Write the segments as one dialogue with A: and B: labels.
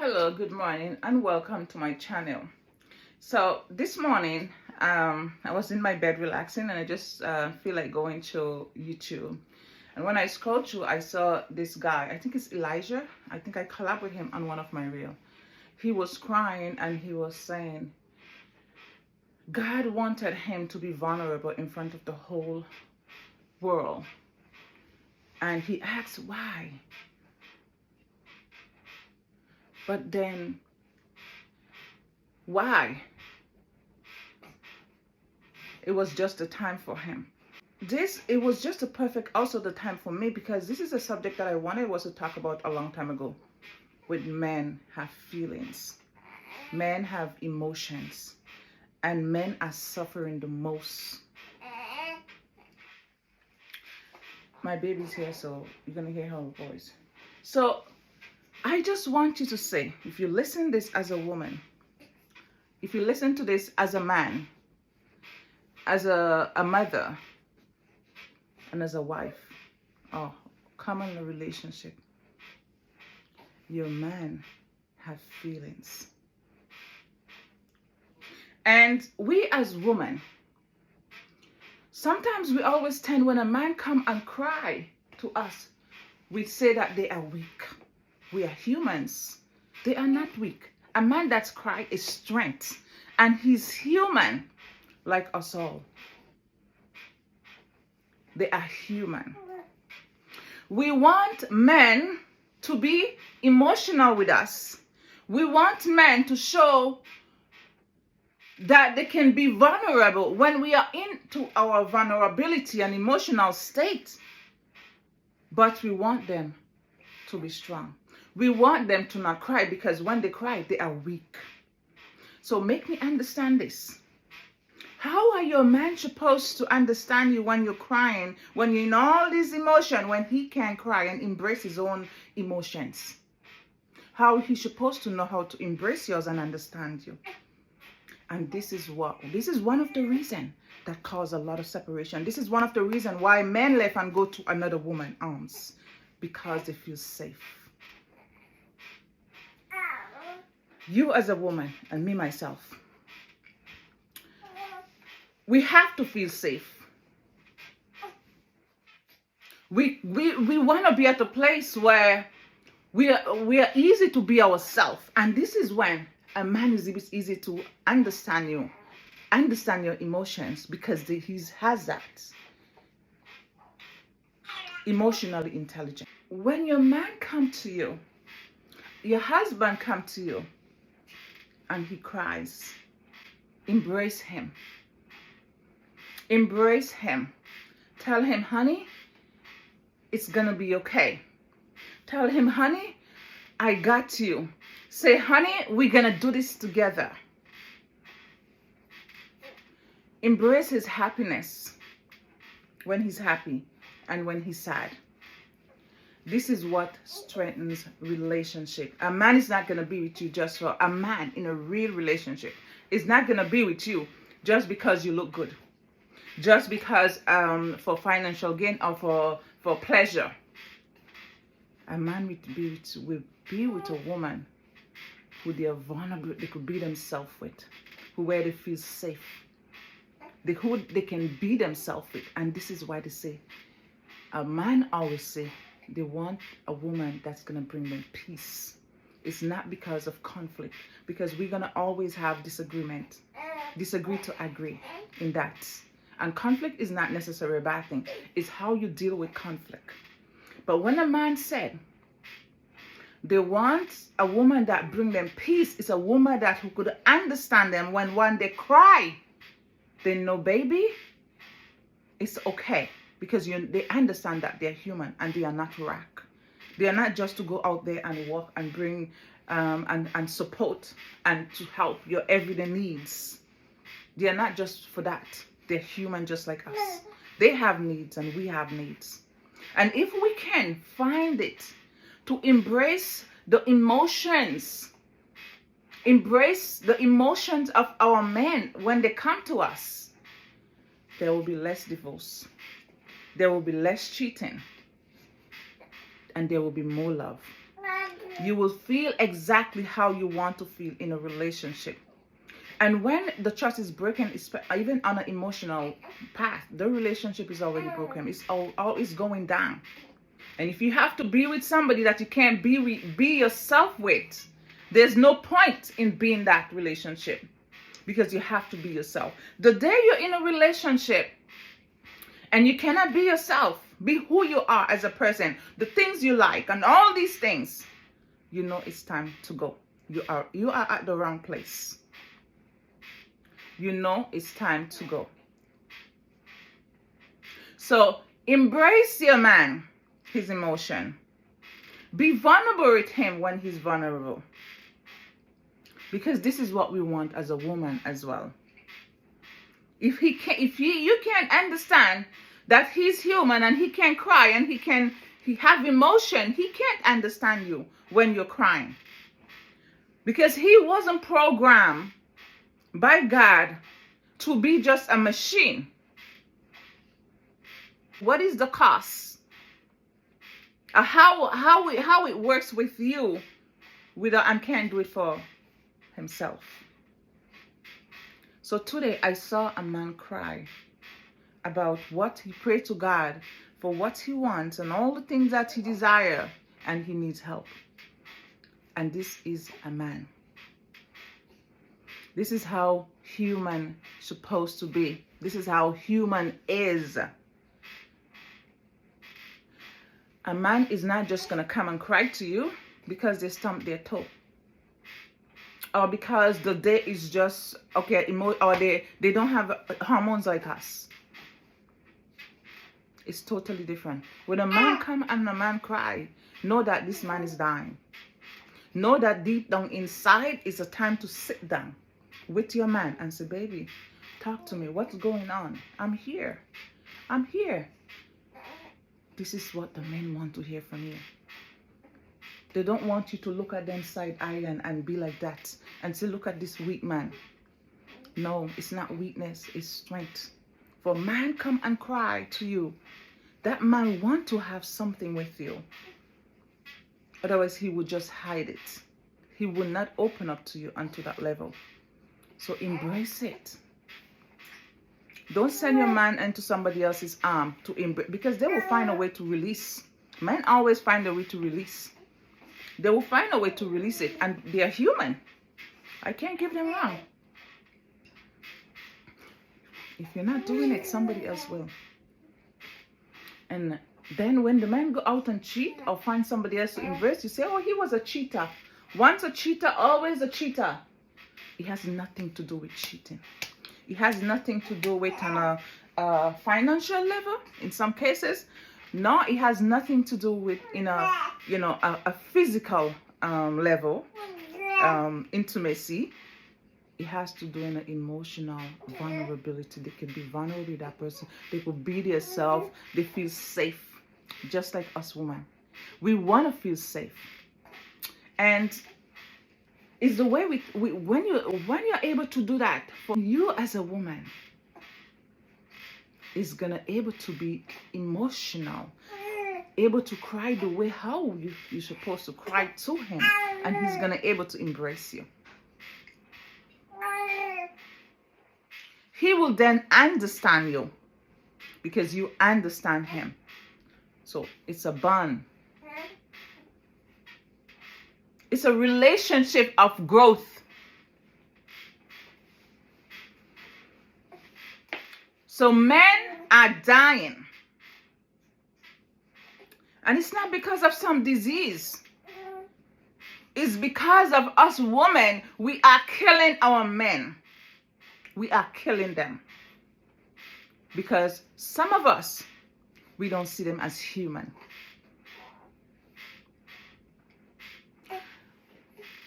A: Hello, good morning, and welcome to my channel. So this morning, I was in my bed relaxing, and I just feel like going to YouTube. And when I scrolled through, I saw this guy. I think it's Elijah. I think I collab with him on one of my reels. He was crying and he was saying God wanted him to be vulnerable in front of the whole world. And he asked why. But then, why? It was just the time for him. It was just a perfect also the time for me, because this is a subject that I wanted was to talk about a long time ago. With men have feelings, men have emotions, and men are suffering the most. My baby's here, so you're gonna hear her voice. So I just want you to say, if you listen this as a woman, if you listen to this as a man, as a mother, and as a wife, or common relationship, your man have feelings. And we as women, sometimes we always tend, when a man come and cry to us, we say that they are weak. We are humans. They are not weak. A man that's cry is strength, and he's human like us all. They are human. We want men to be emotional with us. We want men to show that they can be vulnerable when we are into our vulnerability and emotional state. But we want them to be strong. We want them to not cry, because when they cry, they are weak. So make me understand this. How are your man supposed to understand you when you're crying, when you're in all this emotion, when he can't cry and embrace his own emotions? How is he supposed to know how to embrace yours and understand you? And this is one of the reasons that cause a lot of separation. This is one of the reasons why men left and go to another woman's arms, because they feel safe. You as a woman, and me myself, we have to feel safe. We want to be at a place where we are easy to be ourselves. And this is when a man is easy to understand you, understand your emotions, because he has that. Emotionally intelligent. When your man come to you, your husband come to you, and he cries, embrace him. Embrace him. Tell him, honey, it's gonna be okay. Tell him, honey, I got you. Say, honey, we're gonna do this together. Embrace his happiness when he's happy and when he's sad. This is what strengthens relationship. A man is not gonna be with you just for a man in a real relationship. Is not gonna be with you just because you look good, just because for financial gain or for pleasure. A man will be with a woman who they are vulnerable, they could be themselves with, where they feel safe, who they can be themselves with. And this is why they say, a man always say, they want a woman that's gonna bring them peace. It's not because of conflict, because we're gonna always have disagreement, disagree to agree in that. And conflict is not necessarily a bad thing. It's how you deal with conflict. But when a man said they want a woman that bring them peace, it's a woman who could understand them when they cry. They know, baby, it's okay, because they understand that they're human and they are not rock. They are not just to go out there and work and bring and support and to help your everyday needs. They are not just for that. They're human just like us. They have needs and we have needs. And if we can find it to embrace the emotions of our men when they come to us, there will be less divorce. There will be less cheating. And there will be more love. You will feel exactly how you want to feel in a relationship. And when the trust is broken, even on an emotional path, the relationship is already broken. It's always going down. And if you have to be with somebody that you can't be yourself with, there's no point in being that relationship, because you have to be yourself. The day you're in a relationship and you cannot be yourself, be who you are as a person, the things you like and all these things, you know it's time to go. You are at the wrong place. You know it's time to go. So embrace your man, his emotion. Be vulnerable with him when he's vulnerable. Because this is what we want as a woman as well. If you can't understand that he's human and he can cry and he have emotion, he can't understand you when you're crying. Because he wasn't programmed by God to be just a machine. What is the cost? How it works with you without and can't do it for himself. So today I saw a man cry about what he prayed to God for, what he wants and all the things that he desires, and he needs help. And this is a man. This is how human supposed to be. This is how human is. A man is not just going to come and cry to you because they stumped their toe, or because the day is just okay, or they don't have hormones like us. It's totally different. When a man come and a man cry, know that this man is dying. Know that deep down inside is a time to sit down with your man and say, baby, talk to me. What's going on? I'm here. I'm here. This is what the men want to hear from you. They don't want you to look at them side eye and be like that and say, look at this weak man. No, it's not weakness, it's strength. For a man come and cry to you, that man want to have something with you. Otherwise, he would just hide it. He will not open up to you unto that level. So embrace it. Don't send your man into somebody else's arm to embrace, because they will find a way to release. Men always find a way to release. They will find a way to release it, and they are human. I can't give them wrong. If you're not doing it, somebody else will. And then when the man go out and cheat or find somebody else to embrace, you say, oh, he was a cheater. Once a cheater, always a cheater. It has nothing to do with cheating. It has nothing to do with on a financial level in some cases. No, it has nothing to do with a physical level, intimacy. It has to do in an emotional vulnerability. They can be vulnerable with that person. They could be themselves. They feel safe, just like us women. We want to feel safe, and it's the way when you're able to do that for you as a woman, is gonna able to be emotional, able to cry the way how you're supposed to cry to him, and he's gonna able to embrace you. He will then understand you because you understand him. So it's a bond. It's a relationship of growth. So men are dying. And it's not because of some disease. It's because of us women. We are killing our men. We are killing them. Because some of us, we don't see them as human.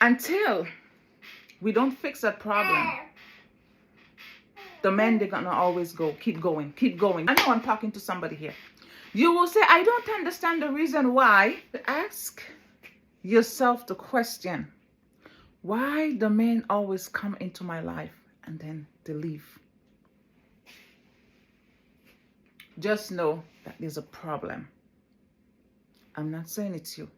A: Until we don't fix that problem, the men, they're gonna always keep going. I know I'm talking to somebody here. You will say, I don't understand the reason why. Ask yourself the question, why the men always come into my life and then they leave? Just know that there's a problem. I'm not saying it's you,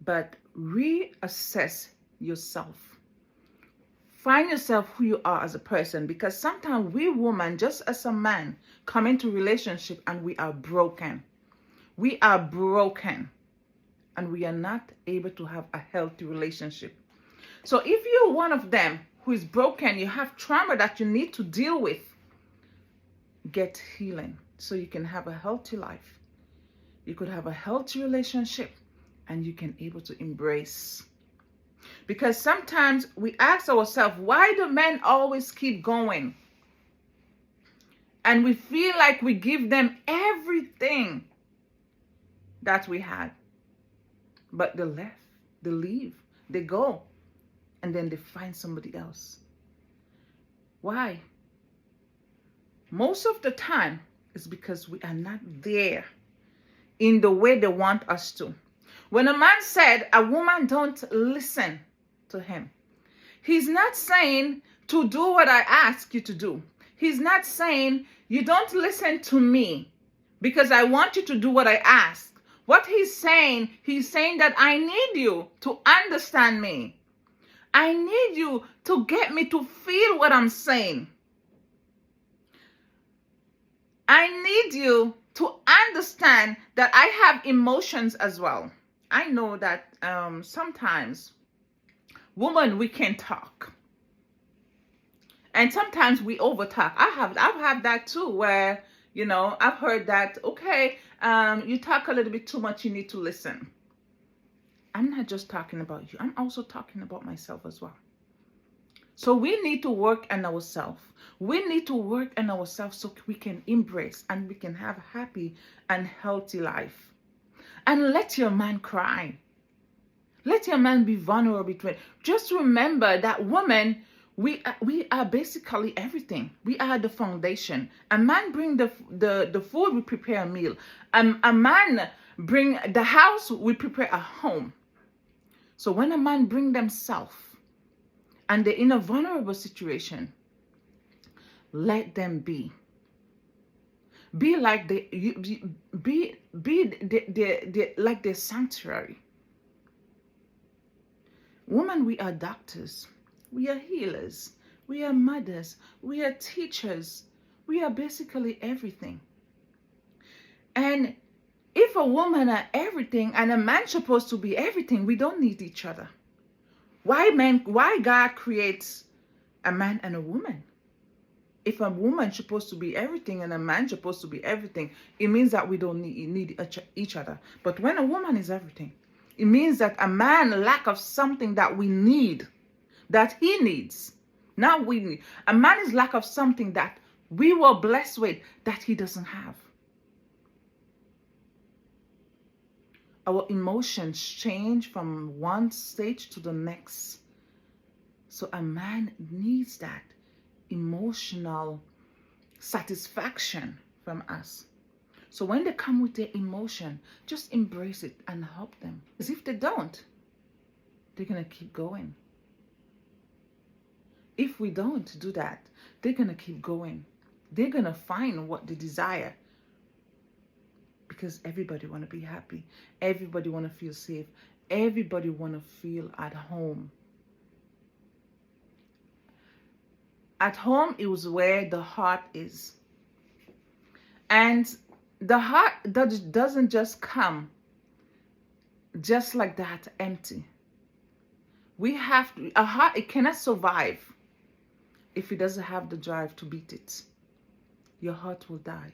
A: But reassess yourself. Find yourself who you are as a person, because sometimes we women, just as a man, come into relationship and we are broken. We are broken and we are not able to have a healthy relationship. So if you're one of them who is broken, you have trauma that you need to deal with, get healing so you can have a healthy life. You could have a healthy relationship and you can able to embrace. Because sometimes we ask ourselves, why do men always keep going? And we feel like we give them everything that we had. But they left, they leave, they go, and then they find somebody else. Why? Most of the time, it's because we are not there in the way they want us to. When a man said a woman don't listen to him, he's not saying to do what I ask you to do. He's not saying you don't listen to me because I want you to do what I ask. What he's saying that I need you to understand me. I need you to get me to feel what I'm saying. I need you to understand that I have emotions as well. I know that sometimes women, we can talk. And sometimes we overtalk. I've had that too, where, I've heard that, okay, you talk a little bit too much, you need to listen. I'm not just talking about you. I'm also talking about myself as well. So we need to work on ourselves. We need to work on ourselves so we can embrace and we can have a happy and healthy life. And let your man cry. Let your man be vulnerable. Just remember that women, we are basically everything. We are the foundation. A man bring the food, we prepare a meal. A man bring the house, we prepare a home. So when a man bring themselves and they're in a vulnerable situation, let them be. Be like like their sanctuary. Women, we are doctors. We are healers. We are mothers. We are teachers. We are basically everything. And if a woman are everything and a man supposed to be everything, we don't need each other. Why God creates a man and a woman? If a woman supposed to be everything and a man supposed to be everything, it means that we don't need each other. But when a woman is everything, it means that a man lack of something that we need, that he needs. Not we need. A man is lack of something that we were blessed with that he doesn't have. Our emotions change from one stage to the next. So a man needs that emotional satisfaction from us. So when they come with their emotion, just embrace it and help them. Because if they don't, they're going to keep going. If we don't do that, they're going to keep going. They're going to find what they desire. Because everybody want to be happy. Everybody want to feel safe. Everybody want to feel at home. At home is where the heart is. And the heart doesn't just come just like that, empty. A heart, it cannot survive if it doesn't have the drive to beat it. Your heart will die.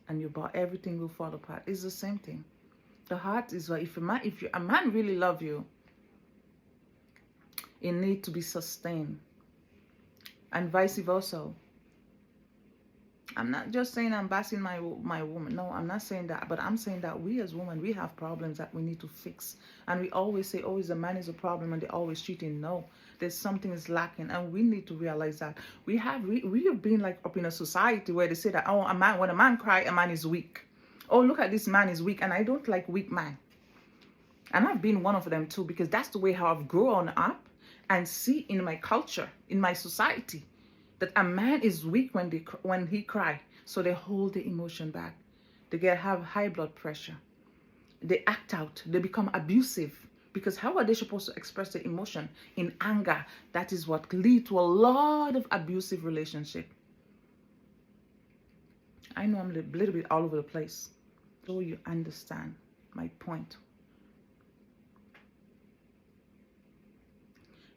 A: And everything will fall apart. It's the same thing. The heart is if a man really love you, it need to be sustained, and vice versa. I'm not just saying I'm bashing my woman. No, I'm not saying that. But I'm saying that we as women, we have problems that we need to fix. And we always say, oh, the man is a problem, and they're always cheating. No, there's something is lacking, and we need to realize that. We have been like up in a society where they say that, oh, when a man cries, a man is weak. Oh, look at this man is weak, and I don't like weak man. And I've been one of them too, because that's the way how I've grown up and see in my culture, in my society, that a man is weak when he cry. So they hold the emotion back. They have high blood pressure. They act out. They become abusive Because how are they supposed to express their emotion? In anger. That is what leads to a lot of abusive relationship. I know I'm a little bit all over the place, so you understand my point.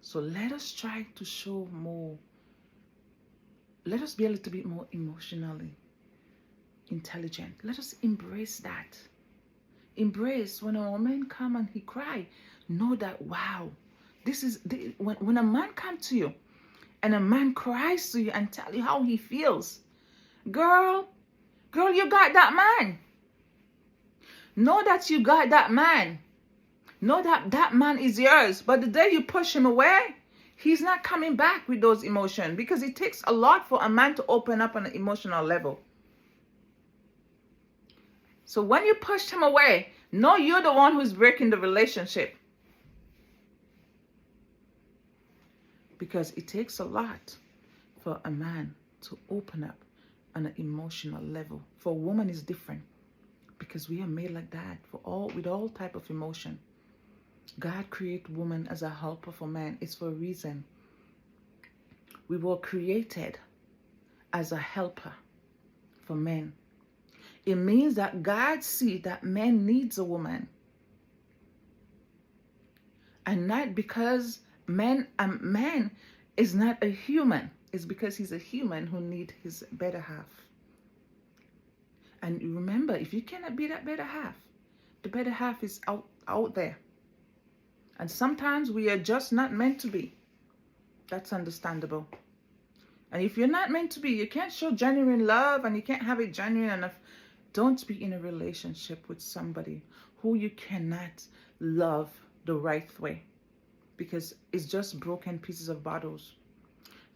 A: So let us try to show more. Let us be a little bit more emotionally intelligent. Let us embrace that. Embrace when a man come and he cry. Know that, wow, this is when a man come to you and a man cries to you and tell you how he feels. Girl, you got that man. Know that you got that man. Know that that man is yours. But the day you push him away, he's not coming back with those emotions, because it takes a lot for a man to open up on an emotional level. So when you push him away, know you're the one who's breaking the relationship. Because it takes a lot for a man to open up on an emotional level. For a woman is different, because we are made like that with all type of emotion. God created woman as a helper for man. It's for a reason. We were created as a helper for men. It means that God sees that man needs a woman. And not because man is not a human. It's because he's a human who needs his better half. And remember, if you cannot be that better half, the better half is out there. And sometimes we are just not meant to be. That's understandable. And if you're not meant to be, you can't show genuine love, and you can't have it genuine enough. Don't be in a relationship with somebody who you cannot love the right way, because it's just broken pieces of bottles.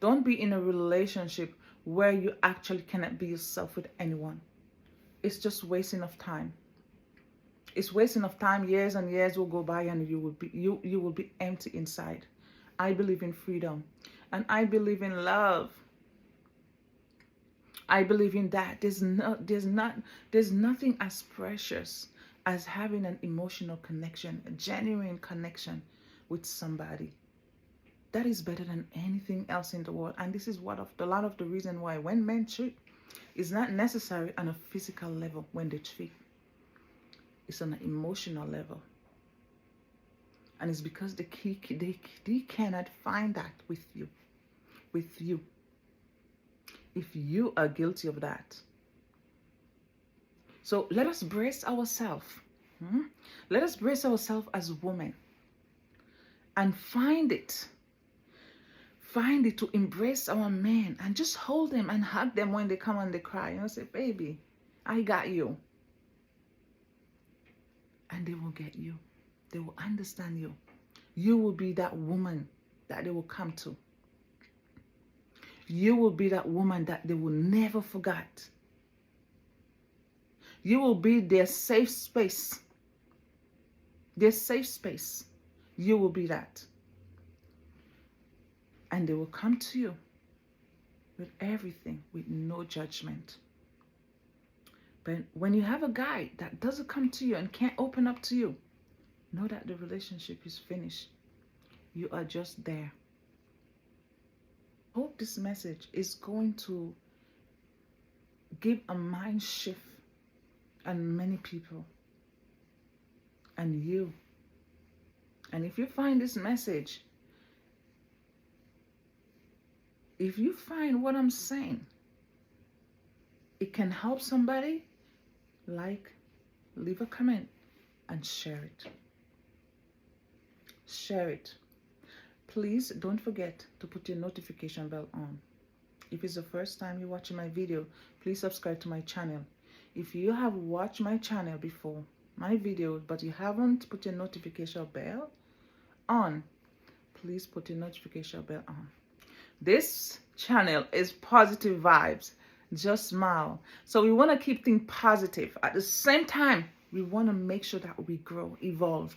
A: Don't be in a relationship where you actually cannot be yourself with anyone. It's just wasting of time. It's wasting of time. Years and years will go by, and you will be empty inside. I believe in freedom, and I believe in love. I believe in that. There's nothing as precious as having an emotional connection, a genuine connection with somebody. That is better than anything else in the world. And this is a lot of the reason why when men cheat, it's not necessary on a physical level when they cheat. It's on an emotional level. And it's because they cannot find that with you. If you are guilty of that. So let us brace ourselves. Let us brace ourselves as women. And find it to embrace our men, and just hold them and hug them when they come and they cry. Say, baby, I got you. And they will get you. They will understand you. You will be that woman that they will come to. You will be that woman that they will never forget. You will be their safe space. Their safe space. You will be that. And they will come to you with everything, with no judgment. But when you have a guy that doesn't come to you and can't open up to you, know that the relationship is finished. You are just there. Hope this message is going to give a mind shift on many people and you. And if you find this message, if you find what I'm saying, it can help somebody, leave a comment and share it. Share it. Please don't forget to put your notification bell on. If it's the first time you're watching my video, please subscribe to my channel. If you have watched my channel before, my videos, but you haven't put your notification bell on, please put your notification bell on. This channel is positive vibes. Just smile. So we want to keep things positive. At the same time, we want to make sure that we grow, evolve.